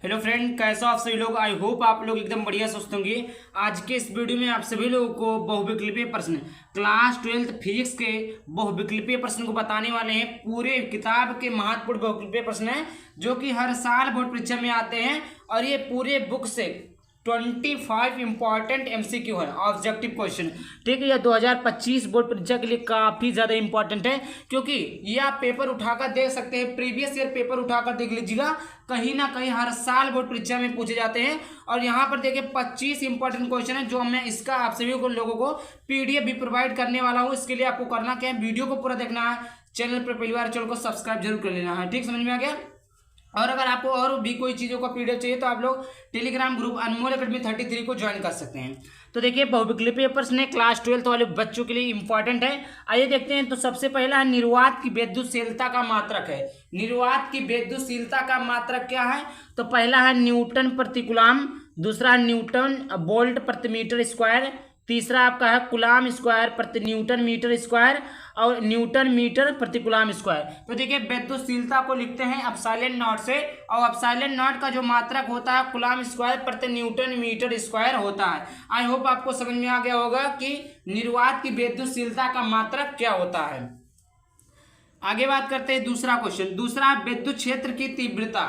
Hello friend, कैसे हो आप सभी लोग। आई होप आप लोग एकदम बढ़िया स्वस्थ होंगे। आज के इस वीडियो में आप सभी लोगों को बहुविकल्पीय प्रश्न क्लास 12th फिजिक्स के बहुविकल्पीय प्रश्न को बताने वाले हैं। पूरे किताब के महत्वपूर्ण बहुविकल्पीय प्रश्न हैं जो कि हर साल बोर्ड परीक्षा में आते हैं और ये पूरे बुक से 25 इंपॉर्टेंट एमसीक्यू है, ऑब्जेक्टिव क्वेश्चन। ठीक है, यह 2025 बोर्ड परीक्षा के लिए काफी ज्यादा इंपॉर्टेंट है क्योंकि ये आप पेपर उठाकर देख सकते हैं। प्रीवियस ईयर पेपर उठाकर देख लीजिएगा, कहीं ना कहीं हर साल बोर्ड परीक्षा में पूछे जाते हैं। और यहाँ पर देखिए 25 इंपॉर्टेंट क्वेश्चन है जो मैं इसका आप सभी को लोगों को पीडीएफ भी प्रोवाइड करने वाला हूँ। इसके लिए आपको करना क्या है, वीडियो को पूरा देखना है, चैनल पर पहली बार चैनल को सब्सक्राइब जरूर कर लेना है। ठीक, समझ में आ गया। और अगर आपको और भी कोई चीज़ों का पीडीएफ चाहिए तो आप लोग टेलीग्राम ग्रुप अनमोल एकेडमी 33 को ज्वाइन कर सकते हैं। तो देखिए बहुविकल्पीय प्रश्न क्लास 12th वाले बच्चों के लिए इंपॉर्टेंट है। आइए देखते हैं। तो सबसे पहला है निर्वात की विद्युतशीलता का मात्रक है। निर्वात की विद्युतशीलता का मात्रक क्या है? तो पहला है न्यूटन प्रति कूलम, दूसरा है न्यूटन वोल्ट प्रति मीटर स्क्वायर, तीसरा आपका है कूलम स्क्वायर प्रति न्यूटन मीटर स्क्वायर और न्यूटन मीटर प्रति कूलम स्क्वायर। तो देखिए विद्युतशीलता को लिखते हैं एप्सिलॉन नॉट से, और एप्सिलॉन नॉट का जो मात्रक होता है कूलम स्क्वायर प्रति न्यूटन मीटर स्क्वायर होता है। आई होप आपको समझ में आ गया होगा कि निर्वात की विद्युतशीलता का मात्रक क्या होता है। आगे बात करते हैं दूसरा क्वेश्चन। दूसरा विद्युत क्षेत्र की तीव्रता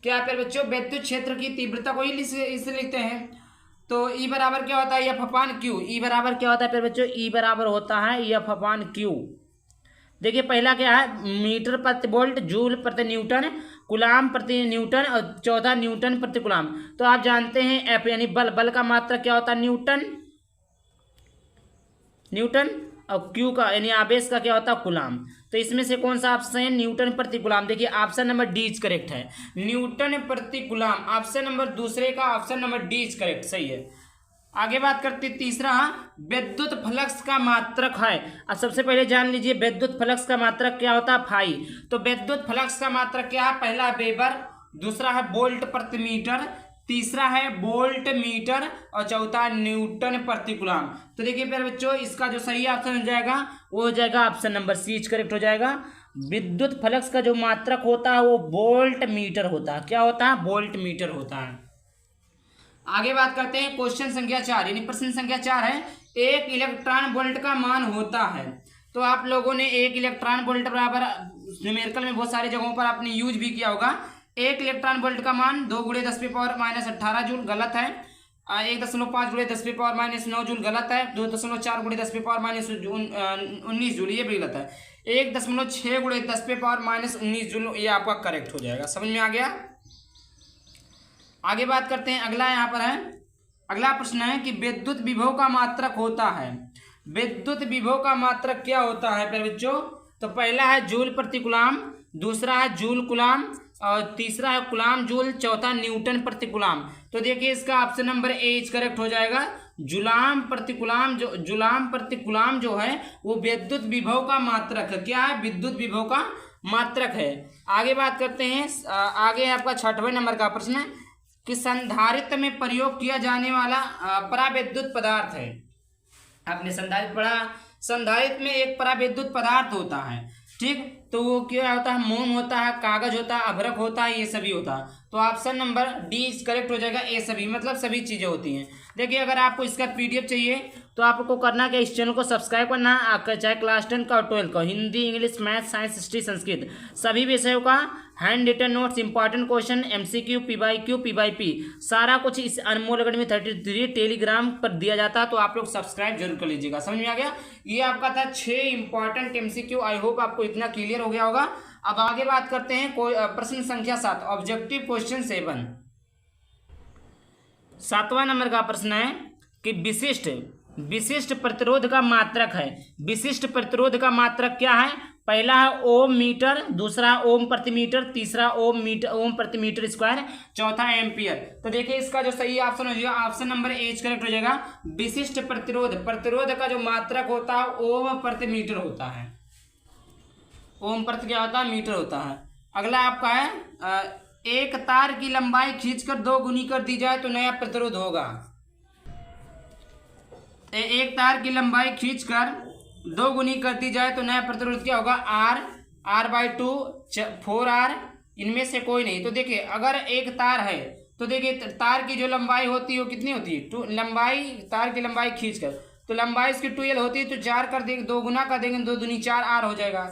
क्या है बच्चों? विद्युत क्षेत्र की तीव्रता को इसे लिखते हैं। तो ई बराबर क्या होता है? एफ अपान क्यू। ई बराबर क्या होता है फिर बच्चों? ई बराबर होता है एफ अपान क्यू। देखिए पहला क्या है, मीटर प्रति वोल्ट, जूल प्रति न्यूटन, कूलम प्रति न्यूटन और चौथा न्यूटन प्रति कूलम। तो आप जानते हैं एफ यानी बल का मात्रक क्या होता है? न्यूटन और क्यू का यानी आवेश का क्या होता है? कूलम। तो इसमें से कौन सा ऑप्शन है? न्यूटन प्रति कूलम। देखिए option number D is correct है, न्यूटन प्रति कूलम। ऑप्शन नंबर दूसरे का option number D is correct, सही है। आगे बात करते तीसरा विद्युत फ्लक्स का मात्रक है। अब सबसे पहले जान लीजिए विद्युत फ्लक्स का मात्रक क्या होता है? फाई। तो विद्युत फ्लक्स का मात्रक क्या है? पहला वेबर, दूसरा है वोल्ट प्रति मीटर, तीसरा है वोल्ट मीटर और चौथा न्यूटन प्रति कूलम। तो देखिए फिर बच्चों इसका जो सही ऑप्शन हो जाएगा वो हो जाएगा ऑप्शन नंबर सी करेक्ट हो जाएगा। विद्युत फ्लक्स का जो मात्रक होता है वो वोल्ट मीटर होता है। क्या होता है? वोल्ट मीटर होता है। आगे बात करते हैं क्वेश्चन संख्या 4 यानी प्रश्न संख्या 4 है, एक इलेक्ट्रॉन वोल्ट का मान होता है। तो आप लोगों ने एक इलेक्ट्रॉन वोल्ट बराबर न्यूमेरिकल में बहुत सारी जगहों पर आपने यूज भी किया होगा। एक इलेक्ट्रॉन वोल्ट का मान 2 × 10⁻⁻18 जूल गलत है। 1.5 × 10⁻⁹ जूल गलत है। 2.4 × 10⁻19 जूल ये भी गलत है। 1.6 × 10⁻19 जूल ये आपका करेक्ट हो जाएगा। समझ में आ गया। आगे बात करते हैं। अगला यहाँ पर है, अगला प्रश्न है कि विद्युत विभव का मात्रक होता है। विद्युत विभव का मात्रक क्या होता है फिर बच्चों? तो पहला है जूल प्रति कूलम, दूसरा है जूल कूलम और तीसरा है कूलम जूल, चौथा न्यूटन प्रति कूलम। तो देखिए इसका option number A is correct हो जाएगा। जुलाम प्रति कूलम जो है वो विद्युत विभव का मात्रक है। क्या है? विद्युत विभव का मात्रक है। आगे बात करते हैं। आगे आपका 6वें नंबर का प्रश्न है कि संधारित्र में प्रयोग किया जाने वाला पराविद्युत पदार्थ है। आपने संधारित्र पढ़ा, संधारित्र में एक पराविद्युत पदार्थ होता है। ठीक, तो वो क्या होता है? मोम होता है, कागज होता है, अभ्रक होता है, ये सभी होता है। तो ऑप्शन नंबर डी करेक्ट हो जाएगा। ए सभी मतलब सभी चीजें होती हैं। देखिए अगर आपको इसका पीडीएफ चाहिए तो आपको करना क्या, इस चैनल को सब्सक्राइब करना, चाहे क्लास 10 का और 12 का, Hindi, English, math, science, history, Sanskrit सभी विषयों का hand written notes, important question, MCQ, PYQ, PYP सारा कुछ इस अनमोल एकेडमी 33 टेलीग्राम पर दिया जाता है। तो आप लोग सब्सक्राइब जरूर कर लीजिएगा। समझ में आ गया। ये आपका था 6 इंपॉर्टेंट एमसीक्यू। आई होप आपको इतना क्लियर हो गया होगा। अब आगे बात करते हैं प्रश्न संख्या 7 ऑब्जेक्टिव क्वेश्चन 7। 7वां नंबर का प्रश्न है कि विशिष्ट प्रतिरोध का मात्रक है। विशिष्ट प्रतिरोध का मात्रक क्या है? पहला है ओम मीटर, दूसरा ओम प्रति मीटर, तीसरा ओम प्रति मीटर स्क्वायर, चौथा एम्पियर। तो देखिए इसका जो सही ऑप्शन हो जाएगा ऑप्शन नंबर ए करेक्ट हो जाएगा। विशिष्ट प्रतिरोध का जो मात्रक होता है ओम प्रति मीटर होता है। ओम प्रति क्या होता है? मीटर होता है। अगला आपका है एक तार की लंबाई खींचकर 2 गुनी कर दी जाए तो नया प्रतिरोध होगा। एक तार की लंबाई खींचकर 2 गुनी कर दी जाए तो नया प्रतिरोध क्या होगा? R/2 4R इनमें से कोई नहीं। तो देखिए अगर एक तार है तो देखिए तार की जो लंबाई होती है वो कितनी होती है, टू लंबाई, तार की लंबाई खींचकर तो लंबाई इसकी 2l होती है, तो 4 कर देंगे, 2 गुना कर देंगे, 2 दूनी 4 r हो जाएगा।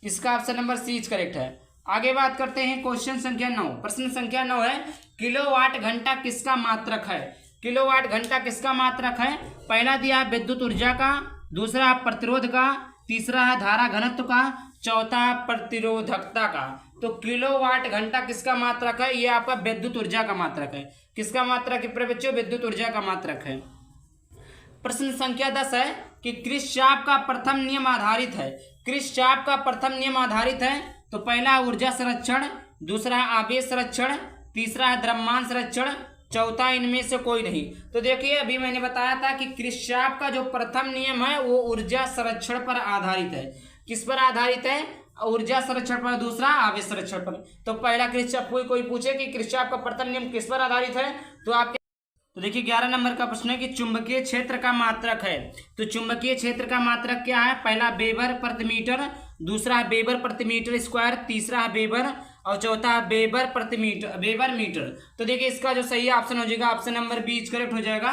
इसका option number C is correct है। आगे बात करते हैं क्वेश्चन संख्या 9। प्रश्न संख्या 9 है किलोवाट घंटा किसका मात्रक है। किलोवाट घंटा किसका मात्रक है। पहला दिया है विद्युत ऊर्जा का, दूसरा है प्रतिरोध का, तीसरा है धारा घनत्व का, चौथा है प्रतिरोधकता का। तो किलोवाट घंटा किसका मात्रक है, ये आपका विद्युत ऊर्जा का मात्रक है। किसका मात्रक है बच्चों, विद्युत ऊर्जा का मात्रक है। प्रश्न संख्या 10 है कि किरचॉफ का प्रथम नियम आधारित है। किरचॉफ का प्रथम नियम आधारित है तो पहला ऊर्जा संरक्षण, दूसरा आवेश संरक्षण, तीसरा है द्रव्यमान संरक्षण, चौथा इनमें से कोई नहीं। तो देखिए अभी मैंने बताया था कि किरचॉफ का जो प्रथम नियम है वो ऊर्जा संरक्षण पर आधारित है। किस पर आधारित है, ऊर्जा संरक्षण पर, दूसरा आवेश संरक्षण पर। तो पहला किरचॉफ, कोई पूछे कि किरचॉफ का प्रथम नियम किस पर आधारित है तो आप, तो देखिए 11 नंबर का प्रश्न है कि चुंबकीय क्षेत्र का मात्रक है। तो चुंबकीय क्षेत्र का मात्रक क्या है, पहला वेबर प्रति मीटर, दूसरा है वेबर प्रति मीटर स्क्वायर, तीसरा है वेबर और चौथा है वेबर प्रति मीटर, वेबर मीटर। तो देखिए इसका जो सही ऑप्शन हो जाएगा, ऑप्शन नंबर बी करेक्ट हो जाएगा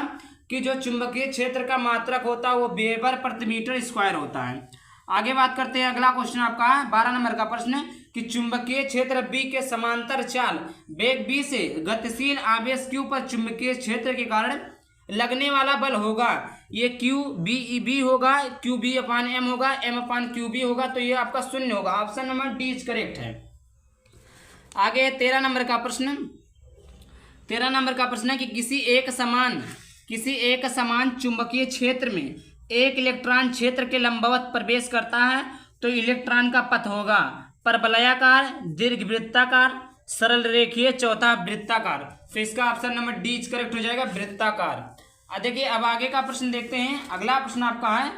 कि जो चुंबकीय क्षेत्र का मात्रक होता है वो वेबर प्रति मीटर स्क्वायर होता है। आगे बात करते हैं, अगला क्वेश्चन आपका 12 नंबर का प्रश्न कि चुंबकीय क्षेत्र B के समांतर चाल वेग B से गतिशील आवेश Q पर चुंबकीय क्षेत्र के कारण लगने वाला बल होगा। ये QB होगा, QB अपान M होगा, M अपान QB होगा, तो ये आपका 0 होगा। Option number D is correct है। आगे 13 नंबर का प्रश्न, 13 नंबर का प्रश्न है कि किसी एक समान चुंबकीय क्षेत्र में एक इलेक्ट्रॉन क्षेत्र के लंबवत प्रवेश करता है तो इलेक्ट्रॉन का पथ होगा परवलयाकार, दीर्घवृत्ताकार, सरल रेखीय, चौथा वृत्ताकार। तो इसका ऑप्शन नंबर डी करेक्ट हो जाएगा, वृत्ताकार। देखिए अब आगे का प्रश्न देखते हैं। अगला प्रश्न आपका है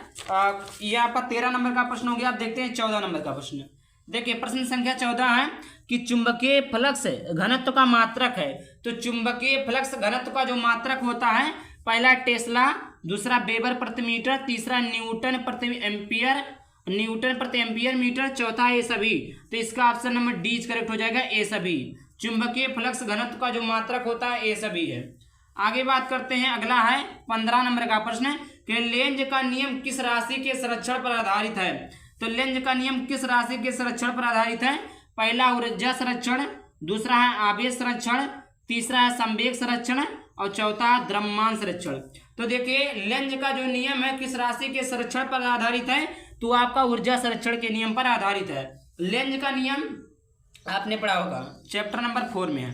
ये आपका 13 नंबर का प्रश्न हो गया। आप देखते हैं 14 नंबर का प्रश्न। देखिए प्रश्न संख्या 14 है कि चुंबकीय फ्लक्स घनत्व का मात्रक है। तो चुंबकीय फ्लक्स घनत्व का जो मात्रक होता है, पहला टेस्ला, दूसरा वेबर प्रति मीटर, तीसरा न्यूटन प्रति एम्पियर मीटर, चौथा ए सभी। तो इसका ऑप्शन नंबर डी करेक्ट हो जाएगा, ए सभी। चुंबकीय फ्लक्स घनत्व का जो मात्रक होता है ए सभी है। आगे बात करते हैं, अगला है 15 नंबर का प्रश्न कि लेंज का नियम किस राशि के संरक्षण पर आधारित है। तो लेंज का नियम किस राशि के संरक्षण पर आधारित है, पहला ऊर्जा संरक्षण, दूसरा है आवेश संरक्षण, तीसरा है संवेग संरक्षण और चौथा द्रव्यमान संरक्षण। तो देखिए लेंज का जो नियम है किस राशि के संरक्षण पर आधारित है, तो आपका ऊर्जा संरक्षण के नियम पर आधारित है। लेंज का नियम आपने पढ़ा होगा, चैप्टर नंबर 4 में है।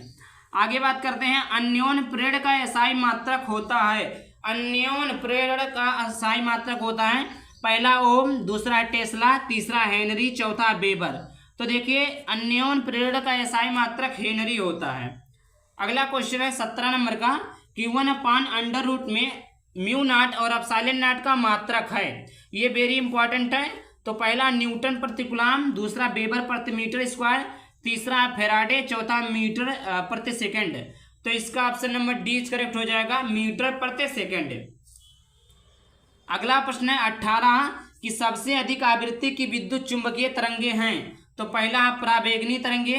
आगे बात करते हैं, अन्योन प्रेरण का एसआई मात्रक होता है। अन्योन प्रेरण का एसआई मात्रक होता है, पहला ओम, दूसरा टेस्ला, तीसरा हेनरी, चौथा वेबर। तो देखिए अन्योन प्रेरण का एसआई मात्रक हेनरी होता है। अगला क्वेश्चन है 17 नंबर का कि 1/√में म्यू नॉट और एप्सिलॉन नॉट का मात्रक है। ये वेरी इंपॉर्टेंट है। तो पहला न्यूटन प्रति कूलम, दूसरा वेबर प्रति मीटर स्क्वायर, तीसरा फैराडे, चौथा मीटर प्रति सेकंड। तो इसका ऑप्शन नंबर डी करेक्ट हो जाएगा, मीटर प्रति सेकंड। अगला प्रश्न है 18 कि सबसे अधिक आवृत्ति की विद्युत चुंबकीय तरंगे हैं। तो पहला है पराबैंगनी तरंगे,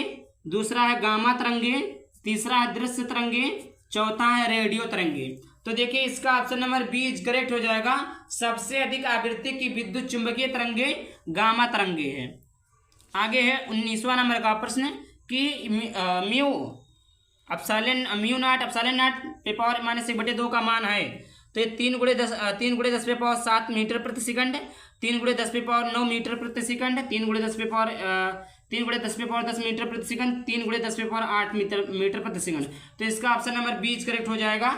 दूसरा है गामा तरंगे, तीसरा है दृश्य तरंगे, चौथा है रेडियो तरंगे। तो देखिए इसका ऑप्शन नंबर बी करेक्ट हो जाएगा, सबसे अधिक आवृत्ति की विद्युत चुंबकीय तरंगे गामा तरंगे है। आगे है 19वां नंबर का प्रश्न कि म्यू नॉट एप्सिलॉन नॉट पे पावर -1/2 का मान है। तो ये 3 × 10 पे पावर 7 मीटर प्रति सेकंड, 3 × 10 पे पावर 9 मीटर प्रति सेकंड, 3 × 10 पे पावर 10 मीटर प्रति सेकंड, 3 × 10 पे पावर 8 मीटर प्रति सेकंड। तो इसका ऑप्शन नंबर बी करेक्ट हो जाएगा,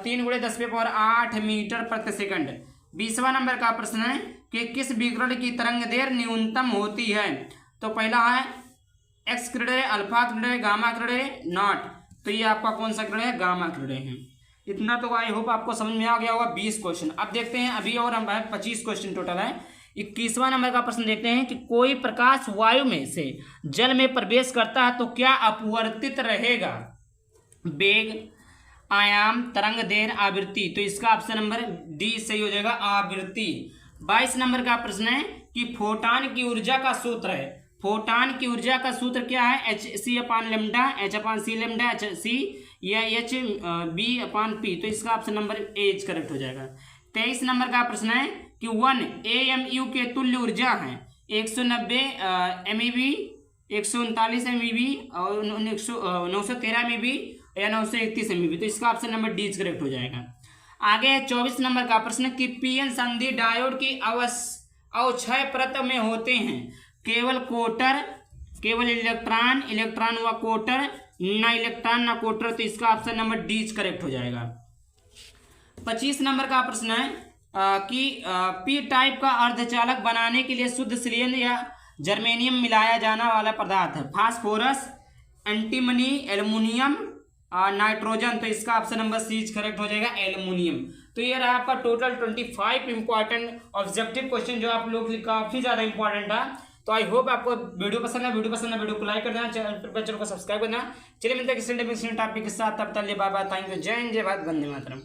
3 × 10 पे पावर 8 मीटर प्रति सेकंड। 20वां नंबर का प्रश्न है कि किस विकिरण की तरंग देर न्यूनतम होती है। तो पहला है x Kiran, alpha Kiran, gamma Kiran, not. तो ये आपका कौन सा किरण है, गामा किरण है। इतना तो आई होप आपको समझ में आ गया होगा 20 क्वेश्चन। अब देखते हैं अभी और हम 25 क्वेश्चन टोटल है। 21वां नंबर का प्रश्न देखते हैं कि कोई प्रकाश वायु में से जल में प्रवेश करता है तो क्या अपवर्तित रहेगा, वेग, आयाम, तरंग देर, आवृत्ति। तो इसका ऑप्शन नंबर डी सही हो जाएगा, आवृत्ति। 22 नंबर का प्रश्न है कि फोटॉन की ऊर्जा का सूत्र है। फोटान की ऊर्जा का सूत्र क्या है? H c upon lambda, h upon c lambda, h c या एच बी अपान पी। तो इसका ऑप्शन नंबर ए करेक्ट हो जाएगा। 23 नंबर का प्रश्न है कि 1 AMU के तुल्य ऊर्जा है 190 MeV, 139 MeV और 913 MeV या 931 MeV। तो इसका ऑप्शन नंबर डी करेक्ट हो जाएगा। आगे 24 नंबर का प्रश्न कि पीएन संधि डायोड की अवक्षय परत में होते हैं केवल इलेक्ट्रॉन, इलेक्ट्रॉन व कोटर, ना इलेक्ट्रॉन ना कोटर। तो इसका ऑप्शन नंबर डी करेक्ट हो जाएगा। 25 नंबर का प्रश्न है कि पी टाइप का अर्धचालक बनाने के लिए शुद्ध सिलिकॉन या जर्मेनियम मिलाया जाना वाला पदार्थ है फास्फोरस, एंटीमनी, एल्युमिनियम, नाइट्रोजन। तो इसका ऑप्शन नंबर सी करेक्ट हो जाएगा, एल्युमिनियम। तो ये रहा आपका टोटल 25 इंपॉर्टेंट ऑब्जेक्टिव क्वेश्चन जो आप लोग के लिए काफी ज्यादा इंपॉर्टेंट था। तो आई होप आपको वीडियो पसंद है। वीडियो को लाइक कर देना, चैनल को सब्सक्राइब करना। चलिए मिलते हैं किसी टॉपिक के साथ, तब तक बाय बाय, थैंक यू, जय हिंद, जय भारत, वंदे मातरम।